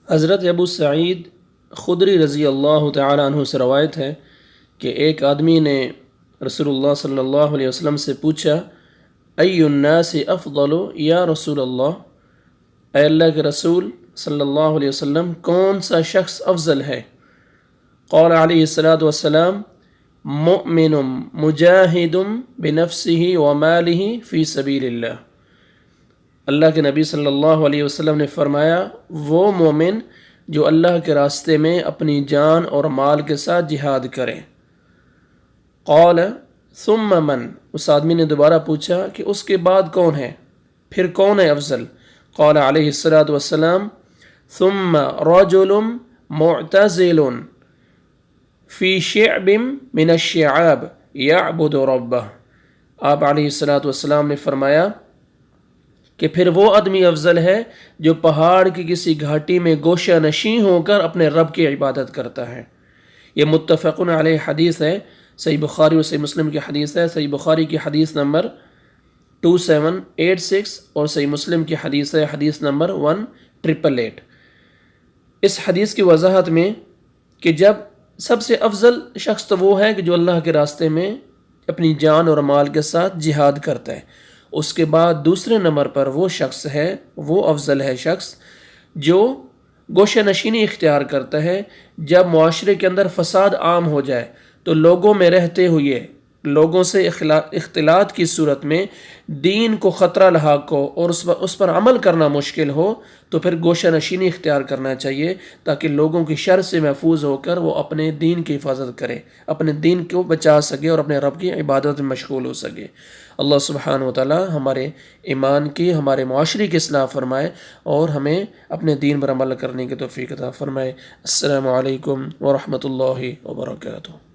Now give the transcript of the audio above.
حضرت ابو سعید خدری رضی اللہ تعالی عنہ سے روایت ہے کہ ایک آدمی نے رسول اللہ صلی اللہ علیہ وسلم سے پوچھا، ای الناس افضل یا رسول اللہ، اے اللہ کے رسول صلی اللہ علیہ وسلم کون سا شخص افضل ہے؟ قال علیہ الصلاۃ والسلام، مؤمن مجاہد بنفسہ ومالہ فی سبیل اللہ۔ اللہ کے نبی صلی اللہ علیہ وسلم نے فرمایا، وہ مومن جو اللہ کے راستے میں اپنی جان اور مال کے ساتھ جہاد کرے۔ قال ثم من، اس آدمی نے دوبارہ پوچھا کہ اس کے بعد کون ہے، پھر کون ہے افضل؟ قال علیہ الصلاۃ والسلام، ثم رجل معتزل فی شعب من الشعاب یعبد ربہ۔ آپ علیہ الصلاۃ والسلام نے فرمایا کہ پھر وہ آدمی افضل ہے جو پہاڑ کی کسی گھاٹی میں گوشہ نشین ہو کر اپنے رب کی عبادت کرتا ہے۔ یہ متفق علیہ حدیث ہے، صحیح بخاری اور صحیح مسلم کی حدیث ہے۔ صحیح بخاری کی حدیث نمبر 2786 اور صحیح مسلم کی حدیث ہے، حدیث نمبر 1888۔ اس حدیث کی وضاحت میں کہ جب سب سے افضل شخص تو وہ ہے کہ جو اللہ کے راستے میں اپنی جان اور مال کے ساتھ جہاد کرتا ہے، اس کے بعد دوسرے نمبر پر وہ شخص ہے، وہ افضل ہے شخص جو گوشہ نشینی اختیار کرتا ہے۔ جب معاشرے کے اندر فساد عام ہو جائے تو لوگوں میں رہتے ہوئے لوگوں سے اختلاط کی صورت میں دین کو خطرہ لاحق ہو اور اس پر عمل کرنا مشکل ہو تو پھر گوشہ نشینی اختیار کرنا چاہیے تاکہ لوگوں کی شر سے محفوظ ہو کر وہ اپنے دین کی حفاظت کرے، اپنے دین کو بچا سکے اور اپنے رب کی عبادت میں مشغول ہو سکے۔ اللہ سبحانہ و تعالی ہمارے ایمان کی، ہمارے معاشرے کی اصلاح فرمائے اور ہمیں اپنے دین پر عمل کرنے کی توفیق عطا فرمائے۔ السلام علیکم ورحمۃ اللہ وبرکاتہ۔